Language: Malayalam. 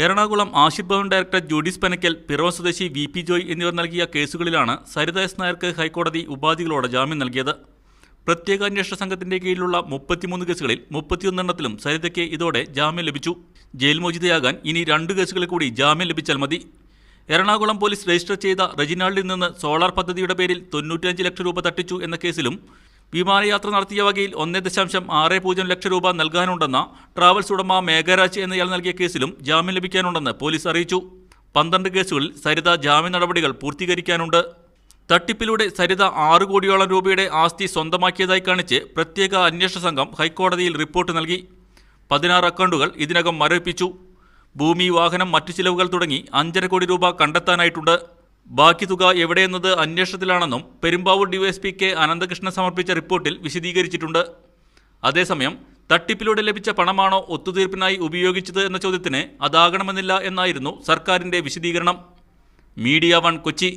എറണാകുളം ആഷിർ ഭവൻ ഡയറക്ടർ ജൂഡിസ് പനക്കൽ, പിറവം സ്വദേശി VP ജോയ് എന്നിവർ നൽകിയ കേസുകളിലാണ് സരിത എസ് നായർക്ക് ഹൈക്കോടതി ഉപാധികളോടെ ജാമ്യം നൽകിയത്. പ്രത്യേക അന്വേഷണ സംഘത്തിന്റെ കീഴിലുള്ള 33 കേസുകളിൽ 31 എണ്ണത്തിലും സരിതയ്ക്ക് ഇതോടെ ജാമ്യം ലഭിച്ചു. ജയിൽ മോചിതയാകാൻ ഇനി 2 കേസുകളിൽ കൂടി ജാമ്യം ലഭിച്ചാൽ മതി. എറണാകുളം പോലീസ് രജിസ്റ്റർ ചെയ്ത റെജിനാൾഡിൽ നിന്ന് സോളാർ പദ്ധതിയുടെ പേരിൽ 95 ലക്ഷം രൂപ തട്ടിച്ചു എന്ന കേസിലും വിമാനയാത്ര നടത്തിയ വകയിൽ 1.60 ലക്ഷം രൂപ നൽകാനുണ്ടെന്ന ട്രാവൽസ് ഉടമ മേഘരാജ് എന്നയാൾ നൽകിയ കേസിലും ജാമ്യം ലഭിക്കാനുണ്ടെന്ന് പോലീസ് അറിയിച്ചു. 12 കേസുകളിൽ സരിത ജാമ്യ നടപടികൾ പൂർത്തീകരിക്കാനുണ്ട്. തട്ടിപ്പിലൂടെ സരിത 6 കോടിയോളം രൂപയുടെ ആസ്തി സ്വന്തമാക്കിയതായി കാണിച്ച് പ്രത്യേക അന്വേഷണ സംഘം ഹൈക്കോടതിയിൽ റിപ്പോർട്ട് നൽകി. 16 അക്കൗണ്ടുകൾ ഇതിനകം മരവിപ്പിച്ചു. ഭൂമി, വാഹനം, മറ്റു ചിലവുകൾ തുടങ്ങി 5.5 കോടി രൂപ കണ്ടെത്താനായിട്ടുണ്ട്. ബാക്കി തുക എവിടെയെന്നത് അന്വേഷണത്തിലാണെന്നും പെരുമ്പാവൂർ DYSP K അനന്തകൃഷ്ണൻ സമർപ്പിച്ച റിപ്പോർട്ടിൽ വിശദീകരിച്ചിട്ടുണ്ട്. അതേസമയം തട്ടിപ്പിലൂടെ ലഭിച്ച പണമാണോ ഒത്തുതീർപ്പിനായി ഉപയോഗിച്ചത് എന്ന ചോദ്യത്തിന് അതാകണമെന്നില്ല എന്നായിരുന്നു സർക്കാരിന്റെ വിശദീകരണം. മീഡിയ 1 കൊച്ചി.